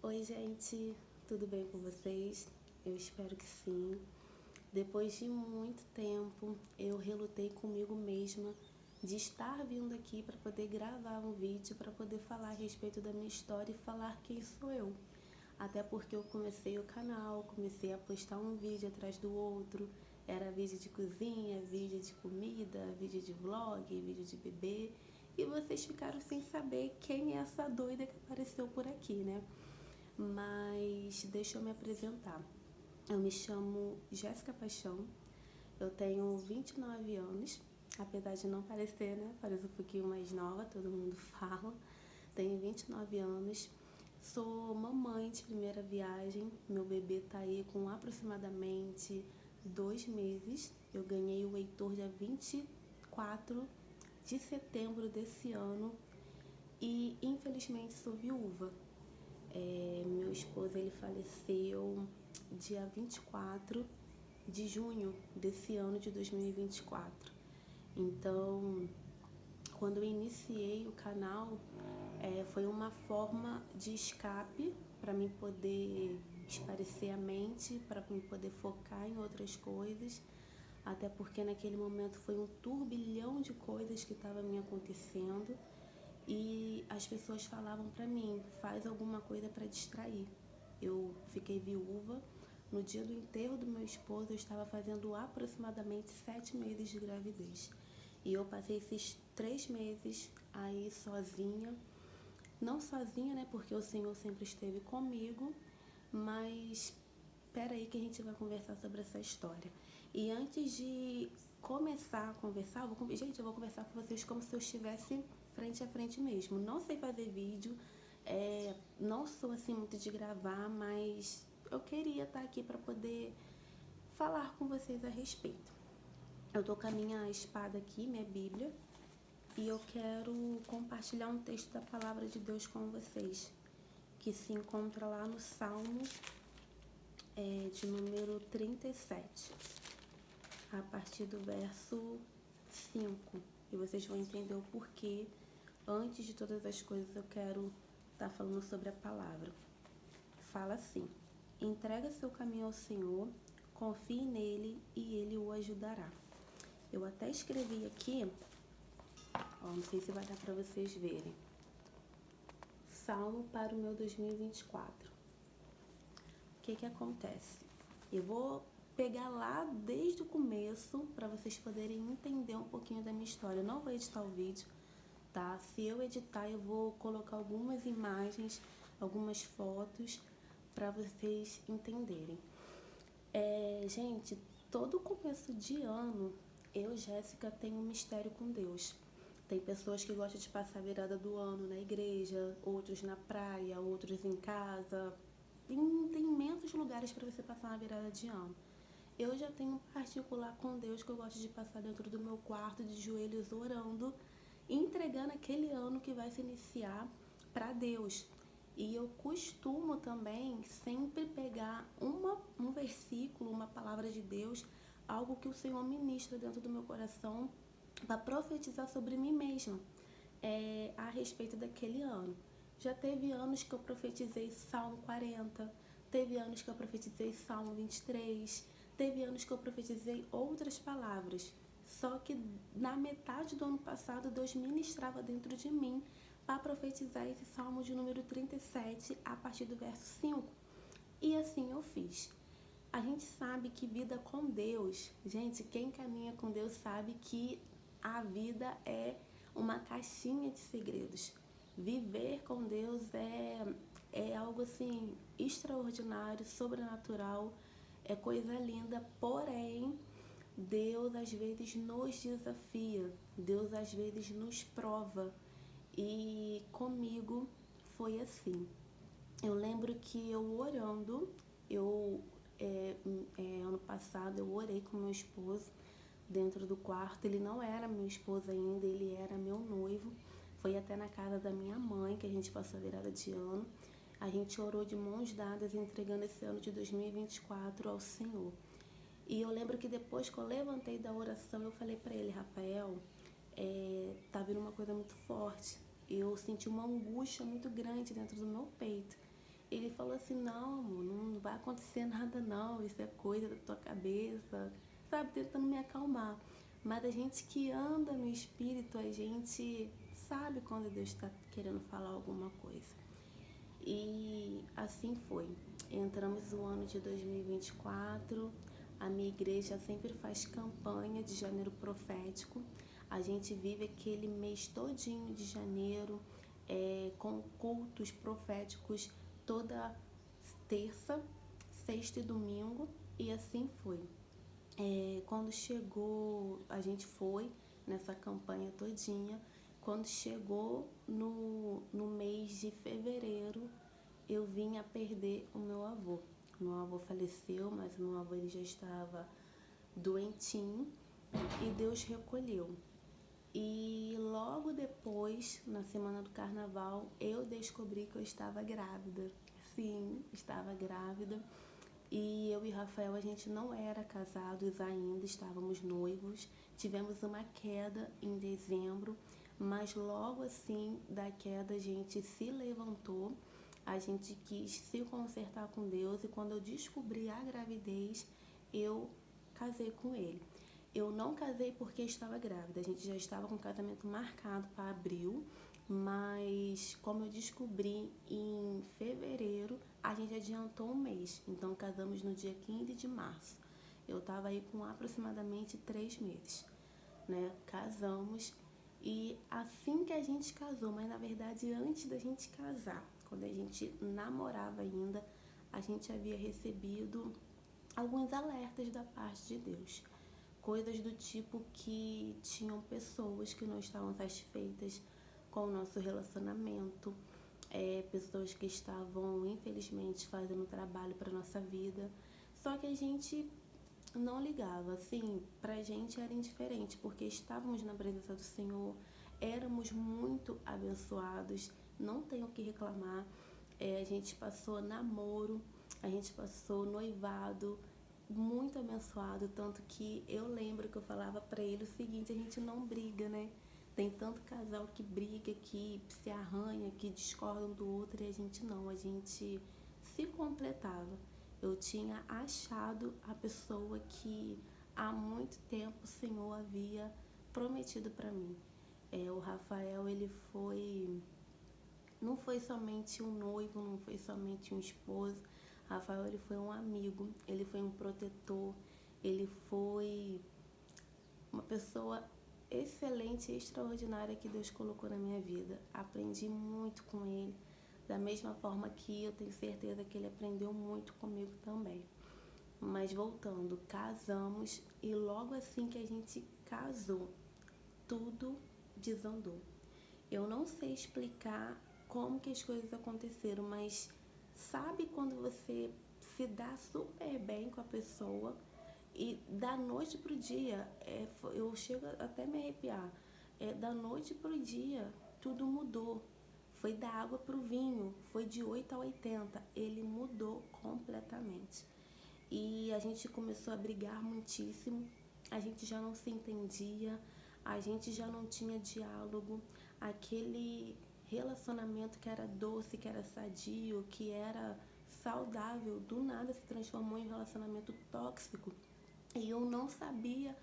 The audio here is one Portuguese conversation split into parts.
Oi, gente, tudo bem com vocês? Eu espero que sim. Depois de muito tempo, eu relutei comigo mesma de estar vindo aqui para poder gravar um vídeo, para poder falar a respeito da minha história e falar quem sou eu. Até porque eu comecei o canal, comecei a postar um vídeo atrás do outro. Era vídeo de cozinha, vídeo de comida, vídeo de vlog, vídeo de bebê. E vocês ficaram sem saber quem é essa doida que apareceu por aqui, né? Mas deixa eu me apresentar. Eu me chamo Jéssica Paixão, eu tenho 29 anos, apesar de não parecer, né? Pareço um pouquinho mais nova, todo mundo fala. Tenho 29 anos, sou mamãe de primeira viagem, meu bebê tá aí com aproximadamente 2 meses. Eu ganhei o Heitor dia 24 de setembro desse ano e infelizmente sou viúva. Meu esposo ele faleceu dia 24 de junho desse ano de 2024. Então, quando eu iniciei o canal, foi uma forma de escape para mim poder espairecer a mente, para mim poder focar em outras coisas, até porque naquele momento foi um turbilhão de coisas que estava me acontecendo e as pessoas falavam pra mim, faz alguma coisa para distrair. Eu fiquei viúva. No dia do enterro do meu esposo, eu estava fazendo aproximadamente 7 meses de gravidez. E eu passei esses 3 meses aí sozinha. Não sozinha, né? Porque o Senhor sempre esteve comigo. Mas espera aí que a gente vai conversar sobre essa história. E antes de começar a conversar, eu vou conversar com vocês como se eu estivesse frente a frente mesmo. Não sei fazer vídeo, não sou assim muito de gravar, mas eu queria estar aqui para poder falar com vocês a respeito. Eu tô com a minha espada aqui, minha Bíblia, e eu quero compartilhar um texto da Palavra de Deus com vocês, que se encontra lá no Salmo de número 37, a partir do verso 5. E vocês vão entender o porquê. Antes de todas as coisas, eu quero estar falando sobre a palavra. Fala assim: entrega seu caminho ao Senhor, confie nele e ele o ajudará. Eu até escrevi aqui, não sei se vai dar para vocês verem. Salmo para o meu 2024. O que acontece? Eu vou pegar lá desde o começo para vocês poderem entender um pouquinho da minha história. Eu não vou editar o vídeo, tá? Se eu editar, eu vou colocar algumas imagens, algumas fotos para vocês entenderem. Gente, todo começo de ano, eu, Jéssica, tenho um mistério com Deus. Tem pessoas que gostam de passar a virada do ano na igreja, outros na praia, outros em casa. Tem imensos lugares para você passar uma virada de ano. Eu já tenho um particular com Deus que eu gosto de passar dentro do meu quarto, de joelhos, orando, entregando aquele ano que vai se iniciar para Deus. E eu costumo também sempre pegar um versículo, uma palavra de Deus, algo que o Senhor ministra dentro do meu coração para profetizar sobre mim mesma a respeito daquele ano. Já teve anos que eu profetizei Salmo 40, teve anos que eu profetizei Salmo 23, teve anos que eu profetizei outras palavras. Só que na metade do ano passado, Deus ministrava dentro de mim para profetizar esse Salmo de número 37 a partir do verso 5. E assim eu fiz. A gente sabe que vida com Deus, gente, quem caminha com Deus sabe que a vida é uma caixinha de segredos. Viver com Deus é algo assim extraordinário, sobrenatural, é coisa linda, porém Deus às vezes nos desafia, Deus às vezes nos prova. E comigo foi assim. Eu lembro que eu orando, ano passado eu orei com meu esposo dentro do quarto. Ele não era meu esposo ainda, ele era meu noivo. Foi até na casa da minha mãe que a gente passou a virada de ano. A gente orou de mãos dadas, entregando esse ano de 2024 ao Senhor. E eu lembro que depois que eu levantei da oração, eu falei para ele: Rafael, tá vindo uma coisa muito forte. Eu senti uma angústia muito grande dentro do meu peito. Ele falou assim, não, amor, não vai acontecer nada não, isso é coisa da tua cabeça, sabe, tentando me acalmar. Mas a gente que anda no espírito, a gente sabe quando Deus está querendo falar alguma coisa. E assim foi. Entramos no ano de 2024, a minha igreja sempre faz campanha de janeiro profético. A gente vive aquele mês todinho de janeiro, com cultos proféticos toda terça, sexta e domingo, e assim foi. Quando chegou, a gente foi nessa campanha todinha. Quando chegou no mês de fevereiro, eu vim a perder o meu avô. Meu avô faleceu, mas o meu avô ele já estava doentinho e Deus recolheu. E logo depois, na semana do carnaval, eu descobri que eu estava grávida. Sim, estava grávida. E eu e Rafael, a gente não era casados ainda, estávamos noivos. Tivemos uma queda em dezembro, mas logo assim da queda a gente se levantou, a gente quis se consertar com Deus e quando eu descobri a gravidez, eu casei com ele. Eu não casei porque estava grávida, a gente já estava com o casamento marcado para abril, mas como eu descobri em fevereiro, a gente adiantou um mês, então casamos no dia 15 de março. Eu estava aí com aproximadamente 3 meses, né? Casamos e assim que a gente casou, mas na verdade antes da gente casar, quando a gente namorava ainda, a gente havia recebido alguns alertas da parte de Deus. Coisas do tipo que tinham pessoas que não estavam satisfeitas com o nosso relacionamento, pessoas que estavam, infelizmente, fazendo trabalho para nossa vida. Só que a gente não ligava, assim, pra gente era indiferente, porque estávamos na presença do Senhor, éramos muito abençoados, não tenho o que reclamar. A gente passou namoro, a gente passou noivado, muito abençoado, tanto que eu lembro que eu falava pra ele o seguinte, a gente não briga, né? Tem tanto casal que briga, que se arranha, que discorda um do outro, e a gente não, a gente se completava. Eu tinha achado a pessoa que há muito tempo o Senhor havia prometido para mim. O Rafael, ele foi, não foi somente um noivo, não foi somente um esposo. Rafael, ele foi um amigo, ele foi um protetor, ele foi uma pessoa excelente e extraordinária que Deus colocou na minha vida. Aprendi muito com ele, da mesma forma que eu tenho certeza que ele aprendeu muito comigo também. Mas voltando, casamos e logo assim que a gente casou, tudo desandou. Eu não sei explicar como que as coisas aconteceram, mas sabe quando você se dá super bem com a pessoa e da noite pro dia, eu chego até me arrepiar, da noite pro dia tudo mudou. Foi da água pro vinho, foi de 8 a 80, ele mudou completamente. E a gente começou a brigar muitíssimo, a gente já não se entendia, a gente já não tinha diálogo, aquele relacionamento que era doce, que era sadio, que era saudável, do nada se transformou em um relacionamento tóxico. E eu não sabia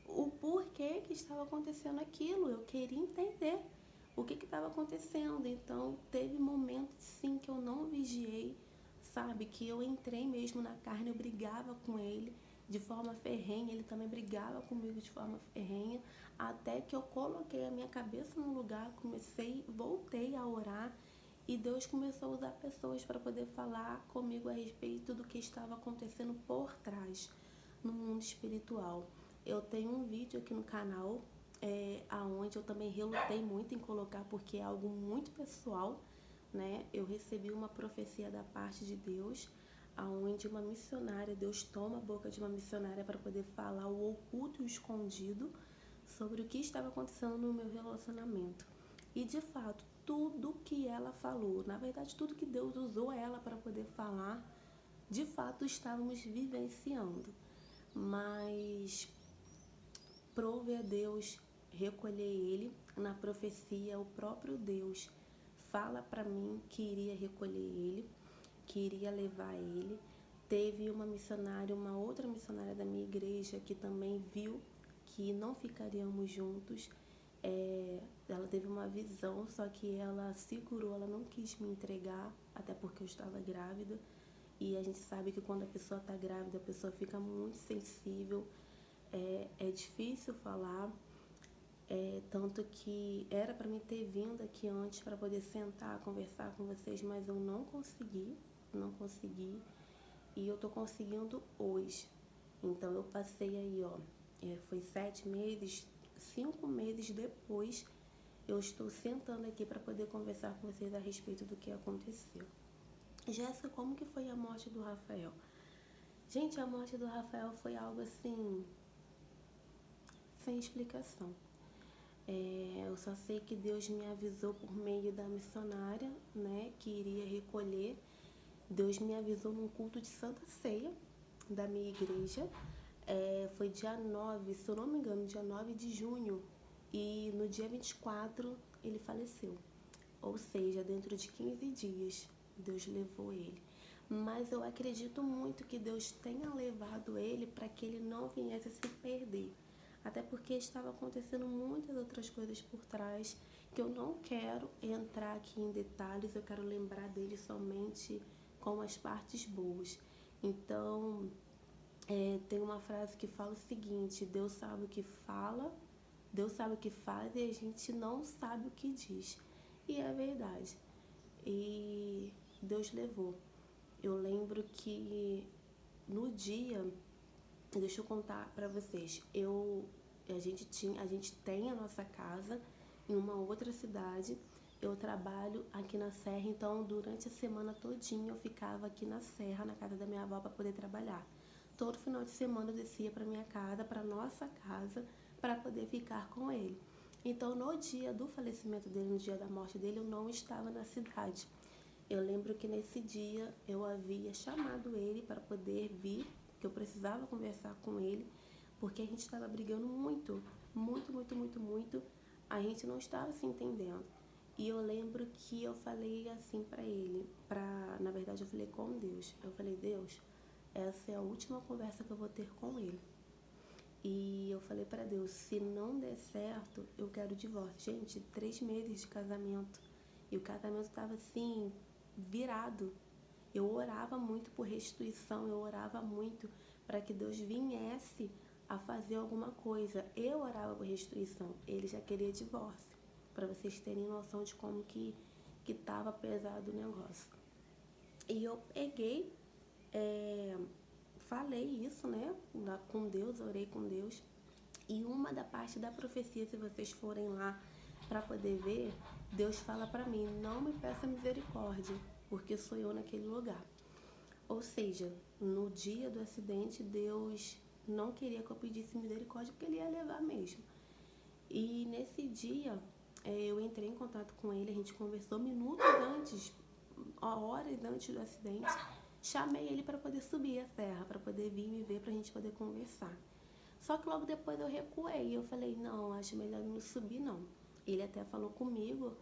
o porquê que estava acontecendo aquilo, eu queria entender o que estava acontecendo. Então teve momentos sim que eu não vigiei, sabe, que eu entrei mesmo na carne, eu brigava com ele de forma ferrenha, ele também brigava comigo de forma ferrenha, até que eu coloquei a minha cabeça no lugar, voltei a orar e Deus começou a usar pessoas para poder falar comigo a respeito do que estava acontecendo por trás no mundo espiritual. Eu tenho um vídeo aqui no canal, aonde eu também relutei muito em colocar porque é algo muito pessoal, né? Eu recebi uma profecia da parte de Deus, aonde uma missionária, Deus toma a boca de uma missionária para poder falar o oculto e o escondido sobre o que estava acontecendo no meu relacionamento. E de fato, tudo que ela falou, na verdade, tudo que Deus usou ela para poder falar, de fato estávamos vivenciando. Mas prove a Deus recolher ele. Na profecia, o próprio Deus fala para mim que iria recolher ele. queria levar ele. Teve uma missionária, uma outra missionária da minha igreja que também viu que não ficaríamos juntos. Ela teve uma visão, só que ela segurou, ela não quis me entregar, até porque eu estava grávida. E a gente sabe que quando a pessoa está grávida, a pessoa fica muito sensível, é difícil falar. Tanto que era para mim ter vindo aqui antes para poder sentar, conversar com vocês, mas eu não consegui. E eu tô conseguindo hoje. Então eu passei aí, ó, foi 7 meses, 5 meses depois, eu estou sentando aqui para poder conversar com vocês a respeito do que aconteceu. Jéssica, como que foi a morte do Rafael? Gente, a morte do Rafael foi algo assim, sem explicação. Eu só sei que Deus me avisou por meio da missionária, né, que iria recolher. Deus me avisou num culto de Santa Ceia da minha igreja. Foi dia 9, se eu não me engano, dia 9 de junho. E no dia 24 ele faleceu. Ou seja, dentro de 15 dias, Deus levou ele. Mas eu acredito muito que Deus tenha levado ele para que ele não viesse a se perder. Até porque estava acontecendo muitas outras coisas por trás que eu não quero entrar aqui em detalhes, eu quero lembrar dele somente com as partes boas. Então, tem uma frase que fala o seguinte: Deus sabe o que fala, Deus sabe o que faz e a gente não sabe o que diz. E é verdade. E Deus levou. Eu lembro que no dia, deixa eu contar pra vocês, a gente tem a nossa casa em uma outra cidade. Eu trabalho aqui na Serra, então durante a semana todinha eu ficava aqui na Serra, na casa da minha avó, para poder trabalhar. Todo final de semana eu descia para minha casa, para nossa casa, para poder ficar com ele. Então no dia do falecimento dele, no dia da morte dele, eu não estava na cidade. Eu lembro que nesse dia eu havia chamado ele para poder vir, que eu precisava conversar com ele, porque a gente estava brigando muito, muito, muito, muito, muito. A gente não estava se entendendo. E eu lembro que eu falei assim pra ele, na verdade eu falei com Deus. Eu falei: Deus, essa é a última conversa que eu vou ter com ele. E eu falei pra Deus: se não der certo, eu quero o divórcio. Gente, 3 meses de casamento. E o casamento tava assim, virado. Eu orava muito por restituição, eu orava muito para que Deus viesse a fazer alguma coisa. Eu orava por restituição, ele já queria divórcio, para vocês terem noção de como que tava pesado o negócio. E eu peguei, falei isso, né, com Deus, orei com Deus. E uma da parte da profecia, se vocês forem lá para poder ver, Deus fala para mim: não me peça misericórdia, porque sou eu naquele lugar. Ou seja, no dia do acidente, Deus não queria que eu pedisse misericórdia, porque ele ia levar mesmo. E nesse dia, eu entrei em contato com ele, a gente conversou minutos antes, horas antes do acidente. Chamei ele para poder subir a serra, para poder vir me ver, para a gente poder conversar. Só que logo depois eu recuei, eu falei: não, acho melhor não subir não. Ele até falou comigo: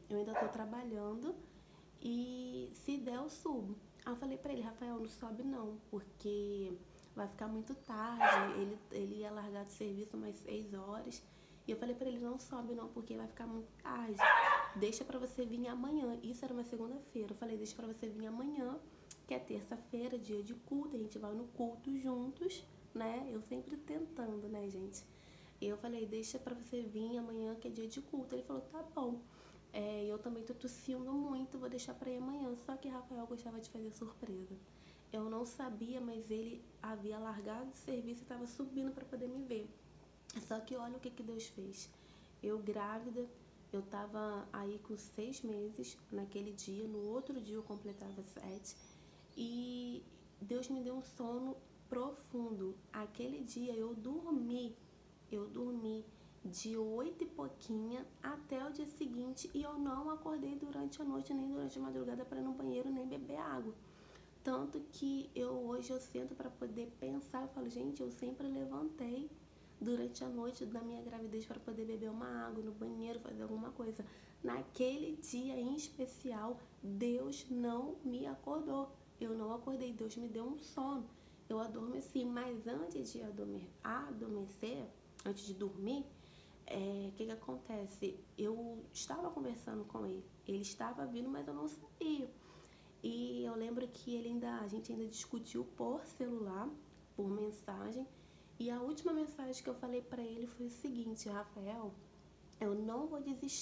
eu ainda estou trabalhando e se der eu subo. Aí eu falei pra ele: Rafael, não sobe não, porque vai ficar muito tarde. Ele ia largar do serviço umas 6 horas. E eu falei pra ele: não sobe não, porque vai ficar muito tarde. Deixa pra você vir amanhã. Isso era uma segunda-feira. Eu falei: deixa pra você vir amanhã, que é terça-feira, dia de culto. A gente vai no culto juntos, né? Eu sempre tentando, né, gente? E eu falei: deixa pra você vir amanhã, que é dia de culto. Ele falou: tá bom. Eu também tô tossindo muito, vou deixar pra ir amanhã. Só que Rafael gostava de fazer surpresa. Eu não sabia, mas ele havia largado o serviço e estava subindo para poder me ver. Só que olha o que Deus fez. Eu grávida, eu tava aí com 6 meses naquele dia. No outro dia eu completava 7. E Deus me deu um sono profundo. Aquele dia eu dormi de 8 e pouquinha até o dia seguinte, e eu não acordei durante a noite nem durante a madrugada para ir no banheiro nem beber água. Tanto que hoje eu sento para poder pensar, eu falo: gente, eu sempre levantei durante a noite da minha gravidez para poder beber uma água no banheiro, fazer alguma coisa. naquele dia em especial, Deus não me acordou. Eu não acordei, Deus me deu um sono. Eu adormeci, mas antes de adormecer, antes de dormir, o que acontece? Eu estava conversando com ele. Ele estava vindo, mas eu não sabia. E eu lembro que a gente ainda discutiu por celular, por mensagem. E a última mensagem que eu falei para ele foi o seguinte: Rafael, eu não vou desistir